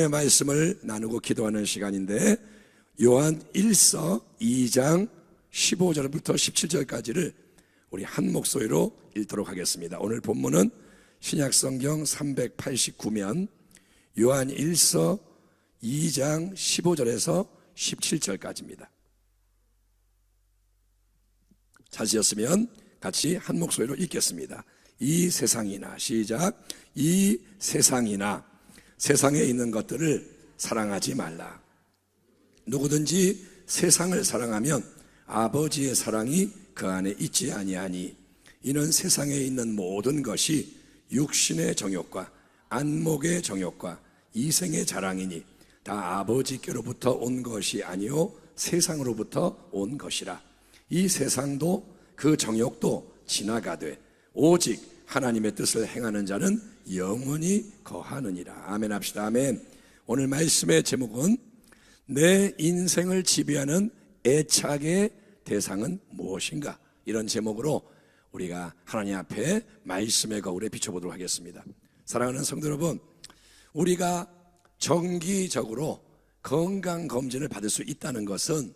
하나님의 말씀을 나누고 기도하는 시간인데, 요한 1서 2장 15절부터 17절까지를 우리 한 목소리로 읽도록 하겠습니다. 오늘 본문은 신약성경 389면 요한 1서 2장 15절에서 17절까지입니다. 찾으셨으면 같이 한 목소리로 읽겠습니다. 이 세상이나, 시작. 이 세상이나 세상에 있는 것들을 사랑하지 말라. 누구든지 세상을 사랑하면 아버지의 사랑이 그 안에 있지 아니하니, 이는 세상에 있는 모든 것이 육신의 정욕과 안목의 정욕과 이생의 자랑이니 다 아버지께로부터 온 것이 아니요 세상으로부터 온 것이라. 이 세상도 그 정욕도 지나가되 오직 하나님의 뜻을 행하는 자는 영원히 거하느니라. 아멘 합시다. 아멘. 오늘 말씀의 제목은 내 인생을 지배하는 애착의 대상은 무엇인가, 이런 제목으로 우리가 하나님 앞에 말씀의 거울에 비춰보도록 하겠습니다. 사랑하는 성도 여러분, 우리가 정기적으로 건강검진을 받을 수 있다는 것은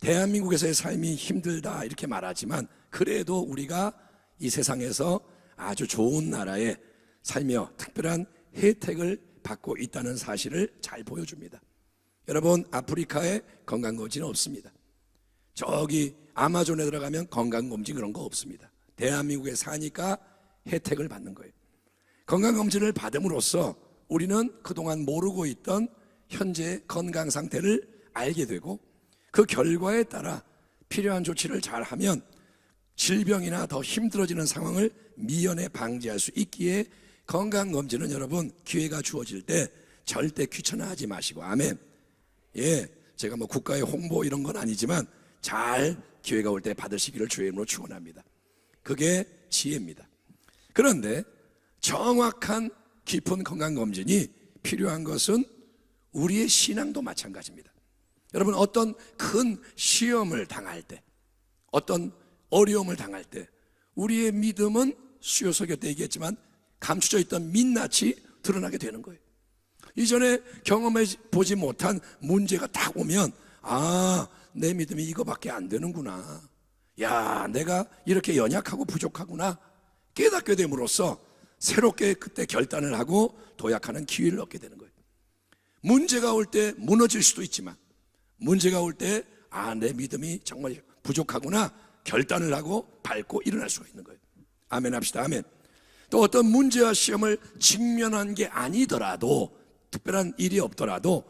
대한민국에서의 삶이 힘들다 이렇게 말하지만, 그래도 우리가 이 세상에서 아주 좋은 나라에 살며 특별한 혜택을 받고 있다는 사실을 잘 보여줍니다. 여러분, 아프리카에 건강검진은 없습니다. 저기 아마존에 들어가면 건강검진 그런 거 없습니다. 대한민국에 사니까 혜택을 받는 거예요. 건강검진을 받음으로써 우리는 그동안 모르고 있던 현재 건강 상태를 알게 되고, 그 결과에 따라 필요한 조치를 잘하면 질병이나 더 힘들어지는 상황을 미연에 방지할 수 있기에, 건강검진은 여러분 기회가 주어질 때 절대 귀찮아하지 마시고, 아멘. 제가 뭐 국가의 홍보 이런 건 아니지만 잘 기회가 올 때 받으시기를 주의 이름으로 축원합니다. 그게 지혜입니다. 그런데 정확한 깊은 건강검진이 필요한 것은 우리의 신앙도 마찬가지입니다. 여러분, 어떤 큰 시험을 당할 때, 어떤 어려움을 당할 때 우리의 믿음은 수요소 곁에 얘기했지만 감추져 있던 민낯이 드러나게 되는 거예요. 이전에 경험해 보지 못한 문제가 딱 오면, 아, 내 믿음이 이거밖에 안 되는구나, 야, 내가 이렇게 연약하고 부족하구나 깨닫게 됨으로써 새롭게 그때 결단을 하고 도약하는 기회를 얻게 되는 거예요. 문제가 올 때 무너질 수도 있지만, 문제가 올 때 아, 내 믿음이 정말 부족하구나 결단을 하고 밟고 일어날 수가 있는 거예요. 아멘 합시다. 아멘. 또 어떤 문제와 시험을 직면한 게 아니더라도, 특별한 일이 없더라도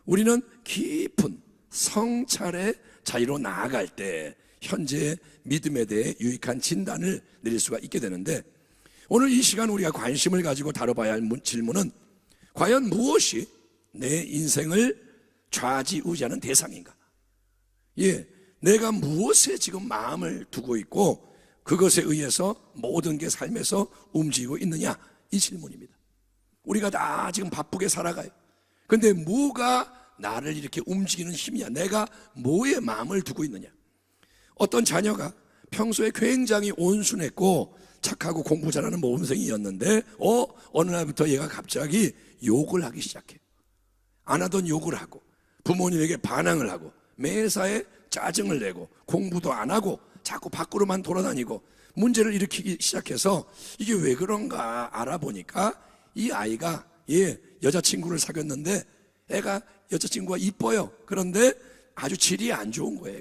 우리는 깊은 성찰의 자리로 나아갈 때 현재의 믿음에 대해 유익한 진단을 내릴 수가 있게 되는데, 오늘 이 시간 우리가 관심을 가지고 다뤄봐야 할 질문은, 과연 무엇이 내 인생을 좌지우지하는 대상인가? 내가 무엇에 지금 마음을 두고 있고 그것에 의해서 모든 게 삶에서 움직이고 있느냐, 이 질문입니다. 우리가 다 지금 바쁘게 살아가요. 근데 뭐가 나를 이렇게 움직이는 힘이야? 내가 뭐에 마음을 두고 있느냐? 어떤 자녀가 평소에 굉장히 온순했고 착하고 공부 잘하는 모범생이었는데 어느 날부터 얘가 갑자기 욕을 하기 시작해. 안 하던 욕을 하고 부모님에게 반항을 하고 매사에 짜증을 내고 공부도 안 하고 자꾸 밖으로만 돌아다니고 문제를 일으키기 시작해서 이게 왜 그런가 알아보니까, 이 아이가 여자친구를 사귀었는데 애가 여자친구가 이뻐요. 그런데 아주 질이 안 좋은 거예요.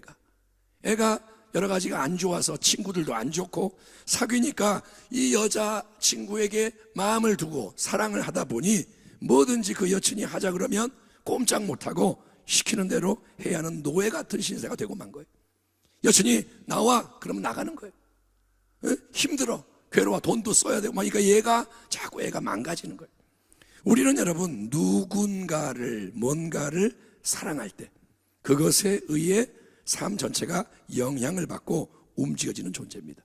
애가 여러 가지가 안 좋아서 친구들도 안 좋고, 사귀니까 이 여자친구에게 마음을 두고 사랑을 하다 보니 뭐든지 그 여친이 하자 그러면 꼼짝 못하고 시키는 대로 해야 하는 노예 같은 신세가 되고 만 거예요. 여친이 나와 그러면 나가는 거예요. 힘들어, 괴로워, 돈도 써야 되고, 그러니까 얘가 자꾸 애가 망가지는 거예요. 우리는 여러분 누군가를, 뭔가를 사랑할 때 그것에 의해 삶 전체가 영향을 받고 움직여지는 존재입니다.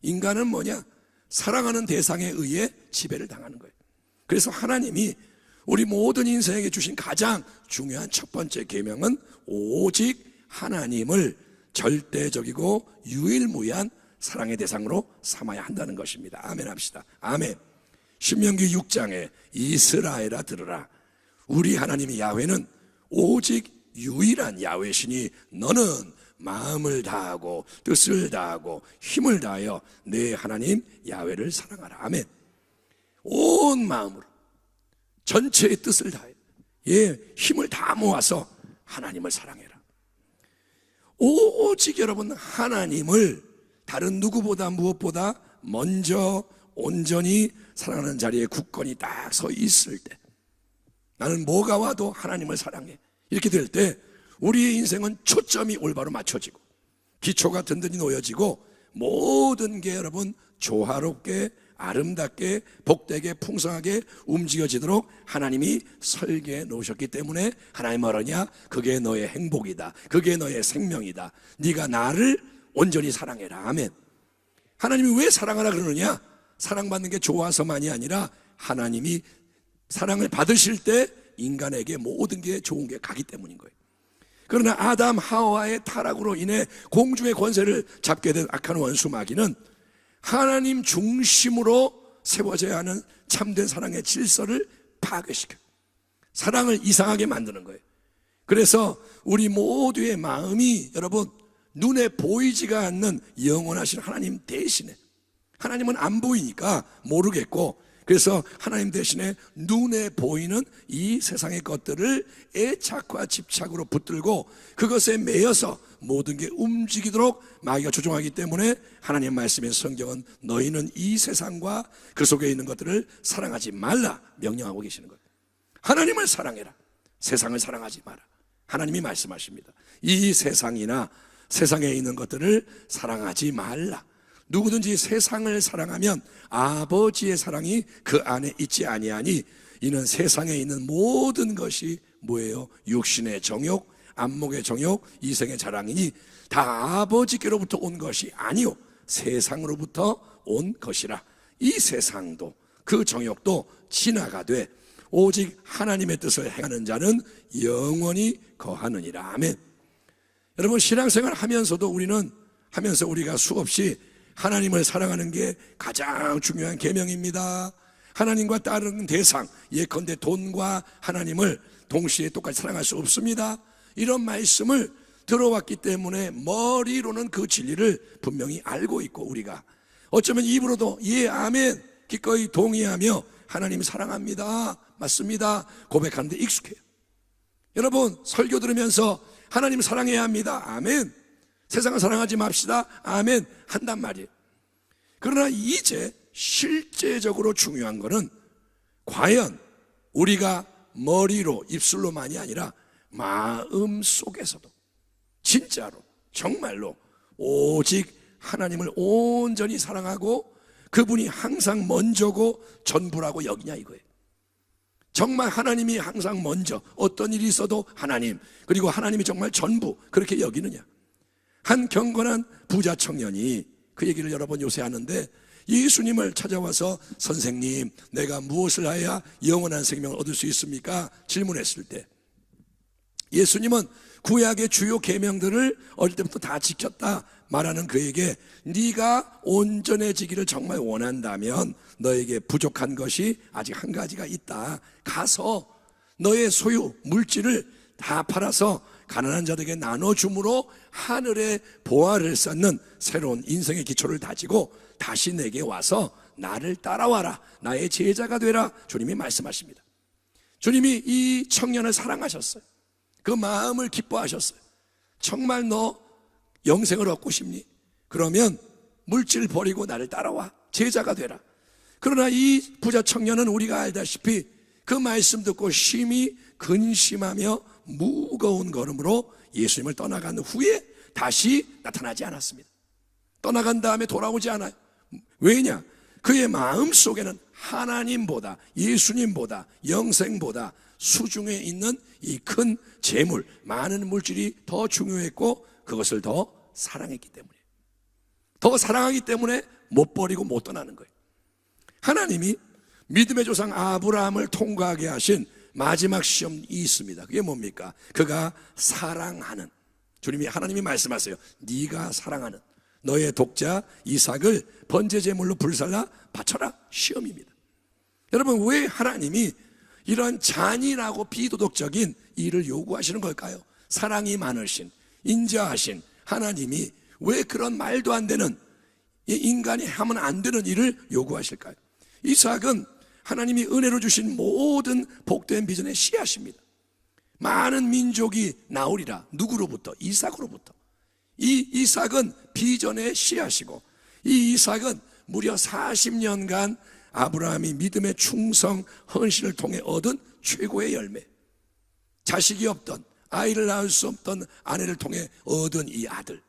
인간은 뭐냐? 사랑하는 대상에 의해 지배를 당하는 거예요. 그래서 하나님이 우리 모든 인생에게 주신 가장 중요한 첫 번째 계명은 오직 하나님을 절대적이고 유일무이한 사랑의 대상으로 삼아야 한다는 것입니다. 아멘 합시다. 아멘. 신명기 6장에 이스라엘아 들으라. 우리 하나님 야훼는 오직 유일한 야훼시니 너는 마음을 다하고 뜻을 다하고 힘을 다하여 내 하나님 야훼를 사랑하라. 아멘. 온 마음으로 전체의 뜻을 다해 힘을 다 모아서 하나님을 사랑해라. 오직 여러분 하나님을 다른 누구보다 무엇보다 먼저 온전히 사랑하는 자리에 굳건히 딱 서 있을 때, 나는 뭐가 와도 하나님을 사랑해, 이렇게 될 때 우리의 인생은 초점이 올바로 맞춰지고 기초가 든든히 놓여지고 모든 게 여러분 조화롭게 아름답게 복되게 풍성하게 움직여지도록 하나님이 설계해 놓으셨기 때문에 하나님 뭐라냐? 그게 너의 행복이다, 그게 너의 생명이다, 네가 나를 온전히 사랑해라. 아멘. 하나님이 왜 사랑하라 그러느냐? 사랑받는 게 좋아서만이 아니라 하나님이 사랑을 받으실 때 인간에게 모든 게 좋은 게 가기 때문인 거예요. 그러나 아담 하와의 타락으로 인해 공중의 권세를 잡게 된 악한 원수 마귀는 하나님 중심으로 세워져야 하는 참된 사랑의 질서를 파괴시켜 사랑을 이상하게 만드는 거예요. 그래서 우리 모두의 마음이 여러분 눈에 보이지가 않는 영원하신 하나님 대신에, 하나님은 안 보이니까 모르겠고, 그래서 하나님 대신에 눈에 보이는 이 세상의 것들을 애착과 집착으로 붙들고 그것에 매여서 모든 게 움직이도록 마귀가 조종하기 때문에 하나님 말씀의 성경은 너희는 이 세상과 그 속에 있는 것들을 사랑하지 말라 명령하고 계시는 거예요. 하나님을 사랑해라, 세상을 사랑하지 마라. 하나님이 말씀하십니다. 이 세상이나 세상에 있는 것들을 사랑하지 말라. 누구든지 세상을 사랑하면 아버지의 사랑이 그 안에 있지 아니하니 이는 세상에 있는 모든 것이 뭐예요? 육신의 정욕, 안목의 정욕, 이생의 자랑이니 다 아버지께로부터 온 것이 아니요 세상으로부터 온 것이라. 이 세상도 그 정욕도 지나가되 오직 하나님의 뜻을 행하는 자는 영원히 거하느니라. 아멘. 여러분, 신앙생활 하면서도 우리가 수없이 하나님을 사랑하는 게 가장 중요한 계명입니다. 하나님과 다른 대상, 예컨대 돈과 하나님을 동시에 똑같이 사랑할 수 없습니다. 이런 말씀을 들어왔기 때문에 머리로는 그 진리를 분명히 알고 있고, 우리가 어쩌면 입으로도 예, 아멘 기꺼이 동의하며 하나님 사랑합니다, 맞습니다 고백하는데 익숙해요. 여러분, 설교 들으면서 하나님 사랑해야 합니다, 아멘, 세상을 사랑하지 맙시다, 아멘 한단 말이에요. 그러나 이제 실제적으로 중요한 것은 과연 우리가 머리로 입술로만이 아니라 마음 속에서도 진짜로 정말로 오직 하나님을 온전히 사랑하고 그분이 항상 먼저고 전부라고 여기냐 이거예요. 정말 하나님이 항상 먼저, 어떤 일이 있어도 하나님, 그리고 하나님이 정말 전부 그렇게 여기느냐. 한 경건한 부자 청년이 그 얘기를 여러 번 요새 하는데, 예수님을 찾아와서 선생님, 내가 무엇을 해야 영원한 생명을 얻을 수 있습니까? 질문했을 때 예수님은 구약의 주요 계명들을 어릴 때부터 다 지켰다 말하는 그에게 네가 온전해지기를 정말 원한다면 너에게 부족한 것이 아직 한 가지가 있다. 가서 너의 소유 물질을 다 팔아서 가난한 자들에게 나눠줌으로 하늘의 보화를 쌓는 새로운 인생의 기초를 다지고 다시 내게 와서 나를 따라와라, 나의 제자가 되라. 주님이 말씀하십니다. 주님이 이 청년을 사랑하셨어요. 그 마음을 기뻐하셨어요. 정말 너 영생을 얻고 싶니? 그러면 물질 버리고 나를 따라와, 제자가 되라. 그러나 이 부자 청년은 우리가 알다시피 그 말씀 듣고 심히 근심하며 무거운 걸음으로 예수님을 떠나간 후에 다시 나타나지 않았습니다. 떠나간 다음에 돌아오지 않아요. 왜냐? 그의 마음 속에는 하나님보다, 예수님보다, 영생보다 수중에 있는 이 큰 재물, 많은 물질이 더 중요했고 그것을 더 사랑했기 때문이에요. 더 사랑하기 때문에 못 버리고 못 떠나는 거예요. 하나님이 믿음의 조상 아브라함을 통과하게 하신 마지막 시험이 있습니다. 그게 뭡니까? 그가 사랑하는, 하나님이 말씀하세요. 네가 사랑하는 너의 독자 이삭을 번제제물로 불살라 바쳐라. 시험입니다. 여러분, 왜 하나님이 이런 잔인하고 비도덕적인 일을 요구하시는 걸까요? 사랑이 많으신, 인자하신 하나님이 왜 그런 말도 안 되는, 인간이 하면 안 되는 일을 요구하실까요? 이삭은 하나님이 은혜로 주신 모든 복된 비전의 씨앗입니다. 많은 민족이 나오리라. 누구로부터? 이삭으로부터. 이 이삭은 비전의 씨앗이고, 이 이삭은 무려 40년간 아브라함이 믿음의 충성, 헌신을 통해 얻은 최고의 열매. 자식이 없던, 아이를 낳을 수 없던 아내를 통해 얻은 이 아들,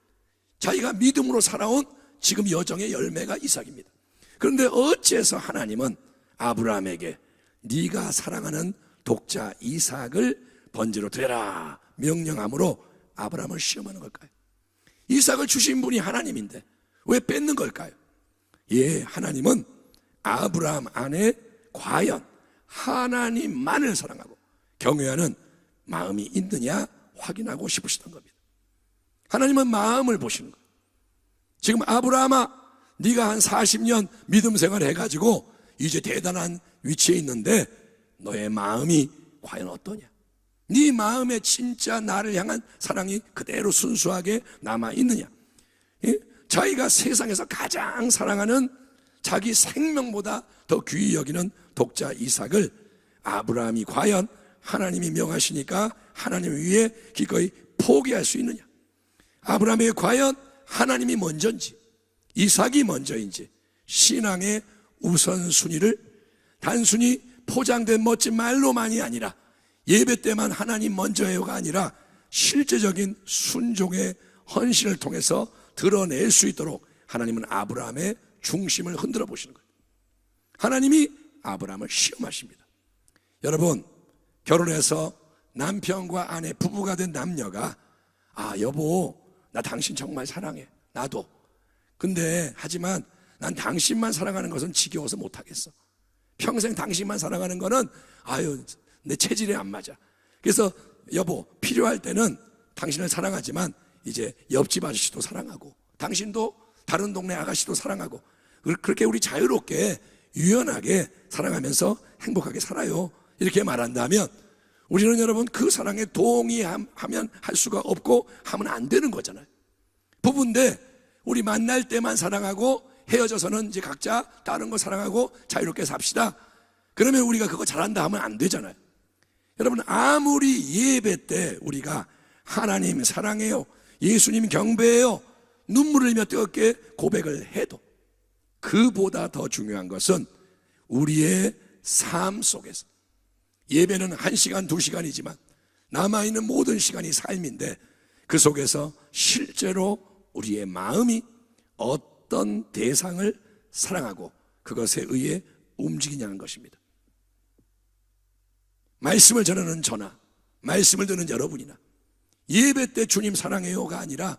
자기가 믿음으로 살아온 지금 여정의 열매가 이삭입니다. 그런데 어째서 하나님은 아브라함에게 네가 사랑하는 독자 이삭을 번제로 드려라 명령함으로 아브라함을 시험하는 걸까요? 이삭을 주신 분이 하나님인데 왜 뺏는 걸까요? 예, 하나님은 아브라함 안에 과연 하나님만을 사랑하고 경외하는 마음이 있느냐 확인하고 싶으시던 겁니다. 하나님은 마음을 보시는 거예요. 지금 아브라함아, 네가 한 40년 믿음 생활 해가지고 이제 대단한 위치에 있는데 너의 마음이 과연 어떠냐? 네 마음에 진짜 나를 향한 사랑이 그대로 순수하게 남아있느냐? 예? 자기가 세상에서 가장 사랑하는 자기 생명보다 더 귀히 여기는 독자 이삭을 아브라함이 과연 하나님이 명하시니까 하나님 위에 기꺼이 포기할 수 있느냐? 아브라함에게 과연 하나님이 먼저인지 이삭이 먼저인지 신앙의 우선순위를 단순히 포장된 멋진 말로만이 아니라 예배 때만 하나님 먼저예요가 아니라 실제적인 순종의 헌신을 통해서 드러낼 수 있도록 하나님은 아브라함의 중심을 흔들어 보시는 거예요. 하나님이 아브라함을 시험하십니다. 여러분, 결혼해서 남편과 아내, 부부가 된 남녀가 여보, 나 당신 정말 사랑해. 나도. 근데 하지만 난 당신만 사랑하는 것은 지겨워서 못하겠어. 평생 당신만 사랑하는 거는 내 체질에 안 맞아. 그래서 여보, 필요할 때는 당신을 사랑하지만 이제 옆집 아저씨도 사랑하고 당신도 다른 동네 아가씨도 사랑하고 그렇게 우리 자유롭게 유연하게 사랑하면서 행복하게 살아요. 이렇게 말한다면 우리는 여러분 그 사랑에 동의하면 할 수가 없고 하면 안 되는 거잖아요. 부부인데 우리 만날 때만 사랑하고 헤어져서는 이제 각자 다른 거 사랑하고 자유롭게 삽시다. 그러면 우리가 그거 잘한다 하면 안 되잖아요. 여러분, 아무리 예배 때 우리가 하나님 사랑해요, 예수님 경배해요, 눈물을 흘리며 뜨겁게 고백을 해도 그보다 더 중요한 것은 우리의 삶 속에서, 예배는 1시간, 2시간이지만 남아있는 모든 시간이 삶인데 그 속에서 실제로 우리의 마음이 어떤 대상을 사랑하고 그것에 의해 움직이냐는 것입니다. 말씀을 전하는 저나 말씀을 듣는 여러분이나 예배 때 주님 사랑해요가 아니라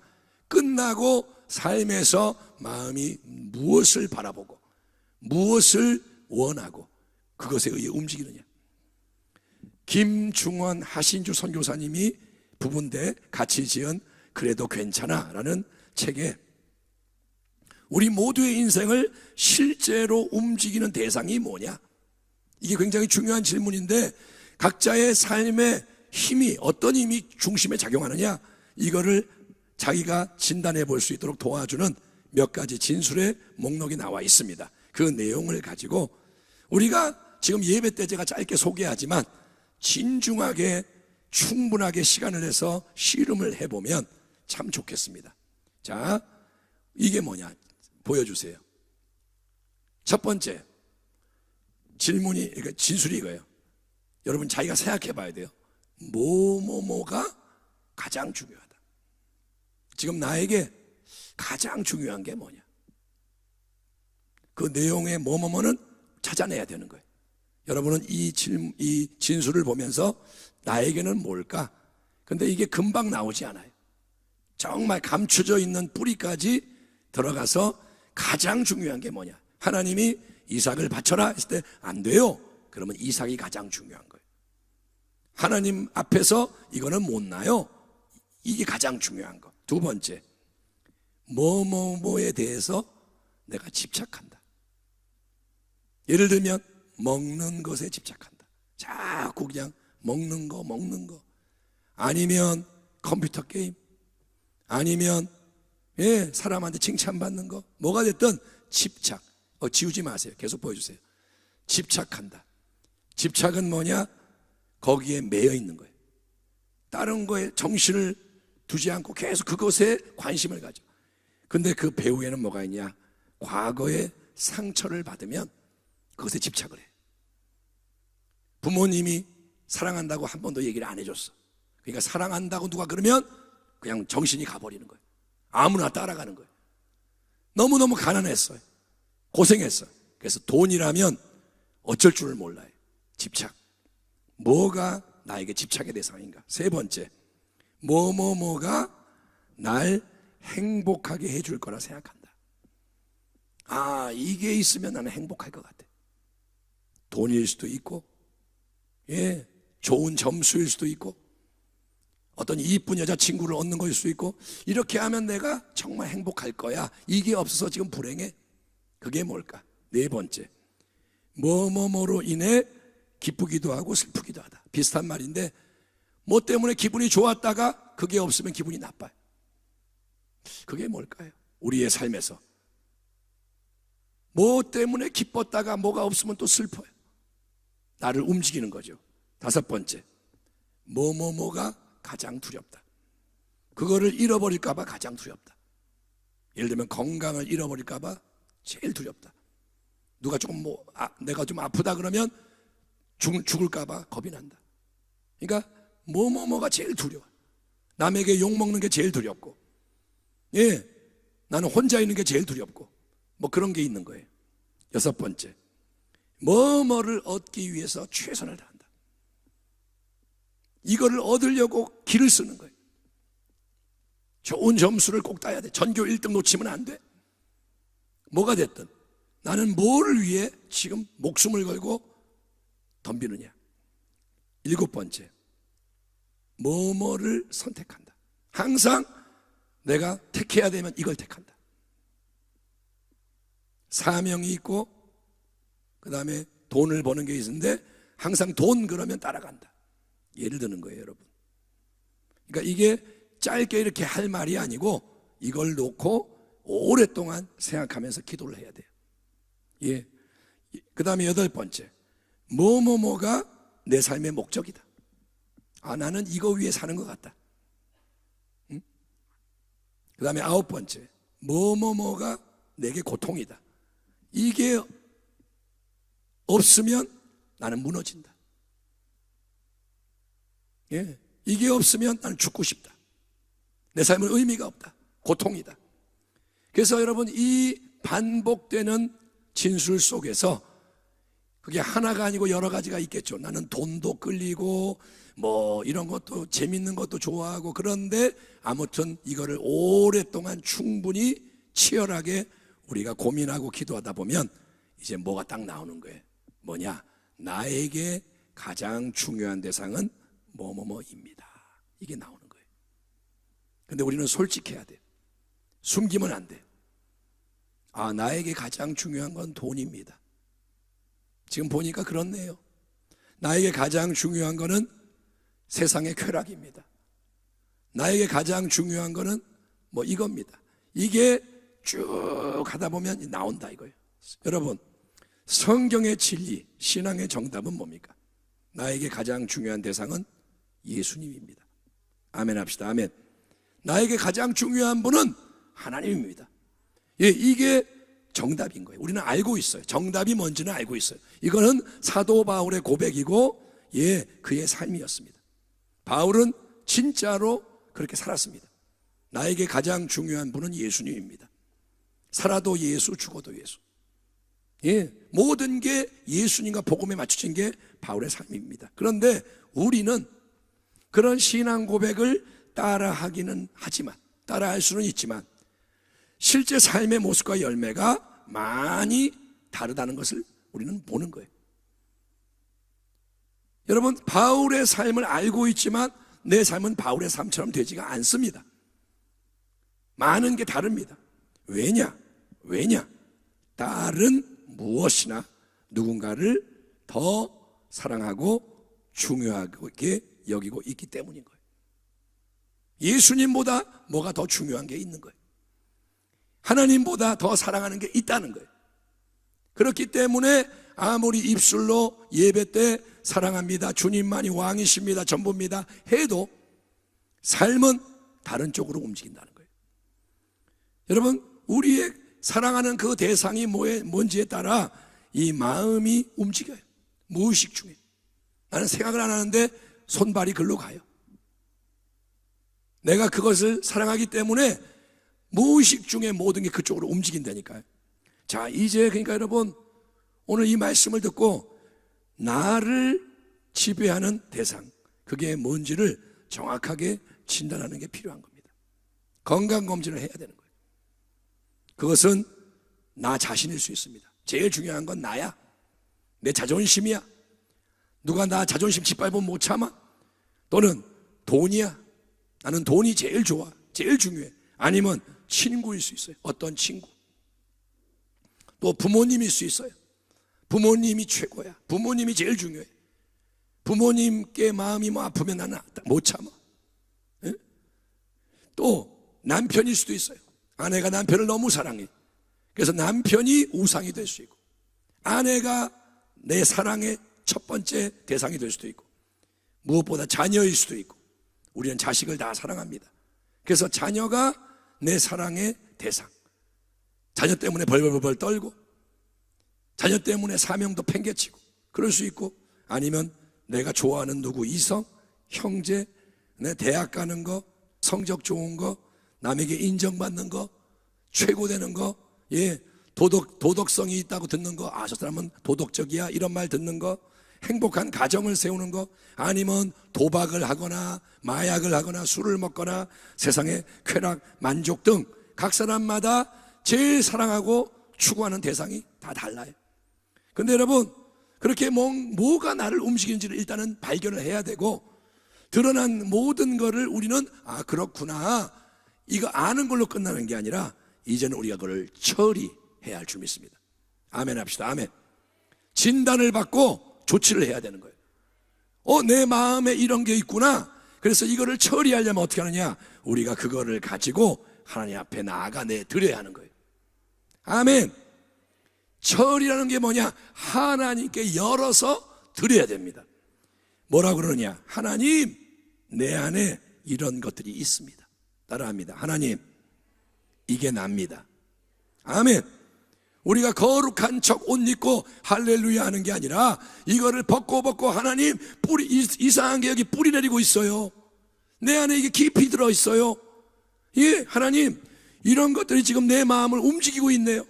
끝나고 삶에서 마음이 무엇을 바라보고 무엇을 원하고 그것에 의해 움직이느냐. 김중원 하신주 선교사님이 부부인데 같이 지은 그래도 괜찮아 라는 책에 우리 모두의 인생을 실제로 움직이는 대상이 뭐냐, 이게 굉장히 중요한 질문인데 각자의 삶의 힘이 어떤 힘이 중심에 작용하느냐, 이거를 자기가 진단해 볼 수 있도록 도와주는 몇 가지 진술의 목록이 나와 있습니다. 그 내용을 가지고 우리가 지금 예배 때 제가 짧게 소개하지만 진중하게 충분하게 시간을 내서 씨름을 해보면 참 좋겠습니다. 자, 이게 뭐냐 보여주세요. 첫 번째 질문이, 그러니까 진술이 이거예요. 여러분 자기가 생각해 봐야 돼요. 뭐가 가장 중요하다. 지금 나에게 가장 중요한 게 뭐냐, 그 내용의 뭐는 찾아내야 되는 거예요. 여러분은 이 진술을 보면서 나에게는 뭘까? 근데 이게 금방 나오지 않아요. 정말 감춰져 있는 뿌리까지 들어가서 가장 중요한 게 뭐냐, 하나님이 이삭을 바쳐라 했을 때 안 돼요. 그러면 이삭이 가장 중요한 거예요. 하나님 앞에서 이거는 못 나요. 이게 가장 중요한 거. 두 번째, 뭐에 대해서 내가 집착한다. 예를 들면 먹는 것에 집착한다. 자꾸 그냥 먹는 거 아니면 컴퓨터 게임 아니면 사람한테 칭찬받는 거 뭐가 됐든 집착. 지우지 마세요. 계속 보여주세요. 집착한다. 집착은 뭐냐? 거기에 매여 있는 거예요. 다른 거에 정신을 두지 않고 계속 그것에 관심을 가져. 근데 그 배후에는 뭐가 있냐? 과거에 상처를 받으면 그것에 집착을 해. 부모님이 사랑한다고 한 번도 얘기를 안 해줬어. 그러니까 사랑한다고 누가 그러면 그냥 정신이 가버리는 거예요. 아무나 따라가는 거예요. 너무너무 가난했어요. 고생했어요. 그래서 돈이라면 어쩔 줄을 몰라요. 집착. 뭐가 나에게 집착의 대상인가? 세 번째, 뭐가 날 행복하게 해줄 거라 생각한다. 이게 있으면 나는 행복할 것 같아. 돈일 수도 있고, 좋은 점수일 수도 있고, 어떤 이쁜 여자친구를 얻는 것일 수도 있고, 이렇게 하면 내가 정말 행복할 거야. 이게 없어서 지금 불행해. 그게 뭘까? 네 번째, 뭐로 인해 기쁘기도 하고 슬프기도 하다. 비슷한 말인데, 뭐 때문에 기분이 좋았다가 그게 없으면 기분이 나빠요. 그게 뭘까요? 우리의 삶에서 뭐 때문에 기뻤다가 뭐가 없으면 또 슬퍼요. 나를 움직이는 거죠. 다섯 번째, 뭐가 가장 두렵다. 그거를 잃어버릴까 봐 가장 두렵다. 예를 들면 건강을 잃어버릴까 봐 제일 두렵다. 누가 조금 내가 좀 아프다 그러면 죽을까 봐 겁이 난다. 그러니까 뭐가 제일 두려워. 남에게 욕먹는 게 제일 두렵고, 나는 혼자 있는 게 제일 두렵고, 뭐 그런 게 있는 거예요. 여섯 번째, 뭐를 얻기 위해서 최선을 다한다. 이거를 얻으려고 기를 쓰는 거예요. 좋은 점수를 꼭 따야 돼. 전교 1등 놓치면 안 돼. 뭐가 됐든 나는 뭐를 위해 지금 목숨을 걸고 덤비느냐. 일곱 번째, 뭐를 선택한다. 항상 내가 택해야 되면 이걸 택한다. 사명이 있고 그 다음에 돈을 버는 게 있는데 항상 돈 그러면 따라간다. 예를 드는 거예요, 여러분. 그러니까 이게 짧게 이렇게 할 말이 아니고 이걸 놓고 오랫동안 생각하면서 기도를 해야 돼요. 그 다음에 여덟 번째, 뭐가 내 삶의 목적이다. 나는 이거 위해 사는 것 같다. 그 다음에 아홉 번째, 뭐가 내게 고통이다. 이게 없으면 나는 무너진다. 이게 없으면 나는 죽고 싶다. 내 삶은 의미가 없다. 고통이다. 그래서 여러분, 이 반복되는 진술 속에서 그게 하나가 아니고 여러 가지가 있겠죠. 나는 돈도 끌리고 뭐 이런 것도 재밌는 것도 좋아하고, 그런데 아무튼 이거를 오랫동안 충분히 치열하게 우리가 고민하고 기도하다 보면 이제 뭐가 딱 나오는 거예요. 뭐냐? 나에게 가장 중요한 대상은 뭐입니다. 이게 나오는 거예요. 근데 우리는 솔직해야 돼요. 숨기면 안 돼요. 나에게 가장 중요한 건 돈입니다. 지금 보니까 그렇네요. 나에게 가장 중요한 거는 세상의 쾌락입니다. 나에게 가장 중요한 거는 뭐 이겁니다. 이게 쭉 가다 보면 나온다 이거예요. 여러분, 성경의 진리, 신앙의 정답은 뭡니까? 나에게 가장 중요한 대상은 예수님입니다. 아멘 합시다. 아멘. 나에게 가장 중요한 분은 하나님입니다. 이게 정답인 거예요. 우리는 알고 있어요. 정답이 뭔지는 알고 있어요. 이거는 사도 바울의 고백이고 그의 삶이었습니다. 바울은 진짜로 그렇게 살았습니다. 나에게 가장 중요한 분은 예수님입니다. 살아도 예수, 죽어도 예수. 모든 게 예수님과 복음에 맞춰진 게 바울의 삶입니다. 그런데 우리는 그런 신앙 고백을 따라하기는 하지만, 따라할 수는 있지만 실제 삶의 모습과 열매가 많이 다르다는 것을 우리는 보는 거예요. 여러분, 바울의 삶을 알고 있지만 내 삶은 바울의 삶처럼 되지가 않습니다. 많은 게 다릅니다. 왜냐? 딸은 무엇이나 누군가를 더 사랑하고 중요하게 여기고 있기 때문인 거예요. 예수님보다 뭐가 더 중요한 게 있는 거예요. 하나님보다 더 사랑하는 게 있다는 거예요. 그렇기 때문에 아무리 입술로 예배 때 사랑합니다, 주님만이 왕이십니다, 전부입니다 해도 삶은 다른 쪽으로 움직인다는 거예요. 여러분, 우리의 사랑하는 그 대상이 뭔지에 따라 이 마음이 움직여요. 무의식 중에 나는 생각을 안 하는데 손발이 글로 가요. 내가 그것을 사랑하기 때문에 무의식 중에 모든 게 그쪽으로 움직인다니까요. 자, 이제 그러니까 여러분, 오늘 이 말씀을 듣고 나를 지배하는 대상, 그게 뭔지를 정확하게 진단하는 게 필요한 겁니다. 건강검진을 해야 되는 거예요. 그것은 나 자신일 수 있습니다. 제일 중요한 건 나야. 내 자존심이야. 누가 나 자존심 짓밟으면 못 참아? 또는 돈이야. 나는 돈이 제일 좋아, 제일 중요해. 아니면 친구일 수 있어요. 어떤 친구. 또 부모님일 수 있어요. 부모님이 최고야. 부모님이 제일 중요해. 부모님께 마음이 뭐 아프면 나는 못 참아. 예? 또 남편일 수도 있어요. 아내가 남편을 너무 사랑해. 그래서 남편이 우상이 될 수 있고, 아내가 내 사랑의 첫 번째 대상이 될 수도 있고, 무엇보다 자녀일 수도 있고. 우리는 자식을 다 사랑합니다. 그래서 자녀가 내 사랑의 대상. 자녀 때문에 벌벌벌 떨고, 자녀 때문에 사명도 팽개치고 그럴 수 있고, 아니면 내가 좋아하는 누구, 이성, 형제, 내 대학 가는 거, 성적 좋은 거, 남에게 인정받는 거, 최고 되는 거, 예, 도덕성이 있다고 듣는 거, 아, 저 사람은 도덕적이야, 이런 말 듣는 거, 행복한 가정을 세우는 거, 아니면 도박을 하거나 마약을 하거나 술을 먹거나 세상의 쾌락, 만족 등 각 사람마다 제일 사랑하고 추구하는 대상이 다 달라요. 근데 여러분, 그렇게 뭐가 나를 움직이는지를 일단은 발견을 해야 되고, 드러난 모든 거를 우리는 아, 그렇구나, 이거 아는 걸로 끝나는 게 아니라 이제는 우리가 그걸 처리해야 할 줄 믿습니다. 아멘 합시다. 아멘. 진단을 받고 조치를 해야 되는 거예요. 내 마음에 이런 게 있구나. 그래서 이거를 처리하려면 어떻게 하느냐? 우리가 그거를 가지고 하나님 앞에 나아가 드려야 하는 거예요. 아멘. 처리라는 게 뭐냐? 하나님께 열어서 드려야 됩니다. 뭐라 그러냐? 하나님, 내 안에 이런 것들이 있습니다. 따라합니다. 하나님, 이게 납니다. 아멘. 우리가 거룩한 척 옷 입고 할렐루야 하는 게 아니라 이거를 벗고 하나님, 뿌리 이상한 게 여기 뿌리 내리고 있어요. 내 안에 이게 깊이 들어있어요. 예, 하나님, 이런 것들이 지금 내 마음을 움직이고 있네요.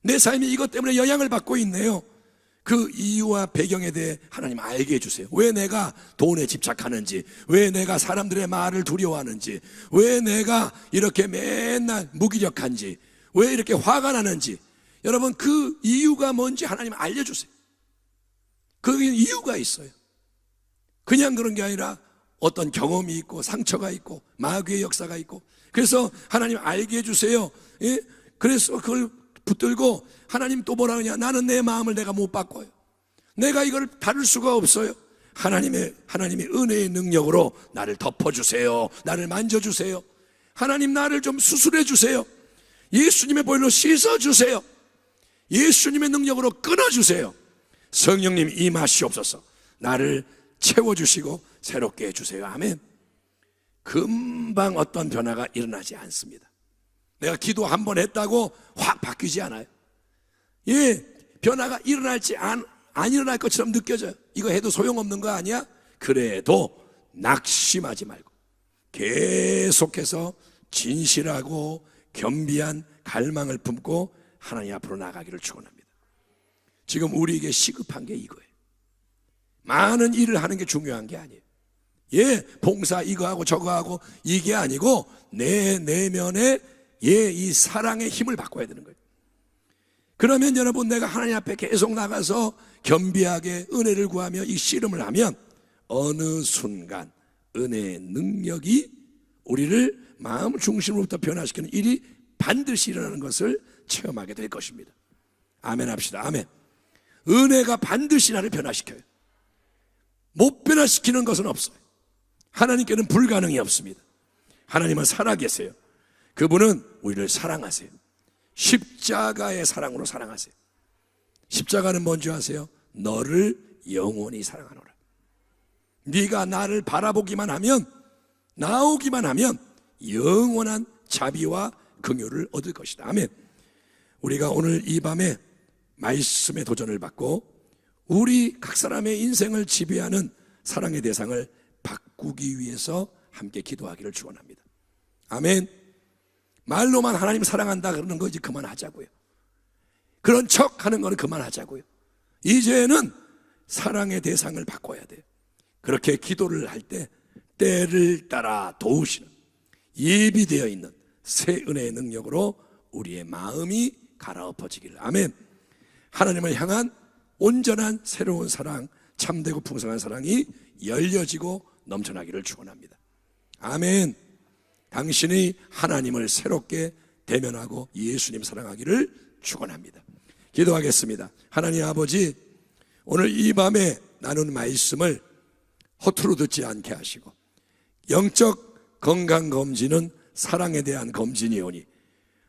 내 삶이 이것 때문에 영향을 받고 있네요. 그 이유와 배경에 대해 하나님 알게 해주세요. 왜 내가 돈에 집착하는지, 왜 내가 사람들의 말을 두려워하는지, 왜 내가 이렇게 맨날 무기력한지, 왜 이렇게 화가 나는지, 여러분 그 이유가 뭔지 하나님 알려주세요. 거기에 이유가 있어요. 그냥 그런 게 아니라 어떤 경험이 있고 상처가 있고 마귀의 역사가 있고, 그래서 하나님 알게 해주세요. 예? 그래서 그걸 붙들고 하나님 또 뭐라 하냐? 나는 내 마음을 내가 못 바꿔요. 내가 이걸 다룰 수가 없어요. 하나님의 은혜의 능력으로 나를 덮어주세요. 나를 만져주세요. 하나님, 나를 좀 수술해 주세요. 예수님의 보혈로 씻어주세요. 예수님의 능력으로 끊어주세요. 성령님 임하시옵소서. 나를 채워주시고 새롭게 해주세요. 아멘. 금방 어떤 변화가 일어나지 않습니다. 내가 기도 한 번 했다고 확 바뀌지 않아요. 예, 변화가 일어날지 안 일어날 것처럼 느껴져요. 이거 해도 소용없는 거 아니야? 그래도 낙심하지 말고 계속해서 진실하고 겸비한 갈망을 품고 하나님 앞으로 나가기를 축원합니다. 지금 우리에게 시급한 게 이거예요. 많은 일을 하는 게 중요한 게 아니에요. 예, 봉사 이거 하고 저거 하고 이게 아니고 내 내면에 이 사랑의 힘을 바꿔야 되는 거예요. 그러면 여러분, 내가 하나님 앞에 계속 나가서 겸비하게 은혜를 구하며 이 씨름을 하면 어느 순간 은혜의 능력이 우리를 마음 중심으로부터 변화시키는 일이 반드시 일어나는 것을 체험하게 될 것입니다. 아멘 합시다. 아멘. 은혜가 반드시 나를 변화시켜요. 못 변화시키는 것은 없어요. 하나님께는 불가능이 없습니다. 하나님은 살아계세요. 그분은 우리를 사랑하세요. 십자가의 사랑으로 사랑하세요. 십자가는 뭔지 아세요? 너를 영원히 사랑하노라. 네가 나를 바라보기만 하면, 나오기만 하면 영원한 자비와 긍휼을 얻을 것이다. 아멘. 우리가 오늘 이 밤에 말씀의 도전을 받고 우리 각 사람의 인생을 지배하는 사랑의 대상을 바꾸기 위해서 함께 기도하기를 축원합니다. 아멘. 말로만 하나님 사랑한다 그러는 거 이제 그만하자고요. 그런 척 하는 거는 그만하자고요. 이제는 사랑의 대상을 바꿔야 돼요. 그렇게 기도를 할 때 때를 따라 도우시는 예비되어 있는 새 은혜의 능력으로 우리의 마음이 갈아엎어지기를. 아멘. 하나님을 향한 온전한 새로운 사랑, 참되고 풍성한 사랑이 열려지고 넘쳐나기를 축원합니다. 아멘. 당신이 하나님을 새롭게 대면하고 예수님 사랑하기를 축원합니다. 기도하겠습니다. 하나님 아버지, 오늘 이 밤에 나눈 말씀을 허투루 듣지 않게 하시고, 영적 건강검진은 사랑에 대한 검진이오니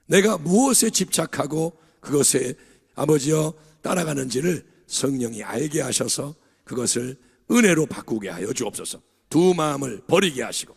내가 무엇에 집착하고 그것에 아버지여 따라가는지를 성령이 알게 하셔서 그것을 은혜로 바꾸게 하여 주옵소서. 두 마음을 버리게 하시고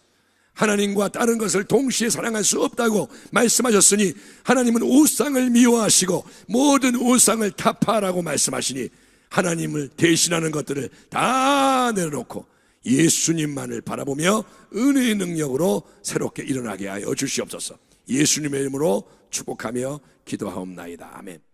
하나님과 다른 것을 동시에 사랑할 수 없다고 말씀하셨으니 하나님은 우상을 미워하시고 모든 우상을 타파하라고 말씀하시니 하나님을 대신하는 것들을 다 내려놓고 예수님만을 바라보며 은혜의 능력으로 새롭게 일어나게 하여 주시옵소서. 예수님의 이름으로 축복하며 기도하옵나이다. 아멘.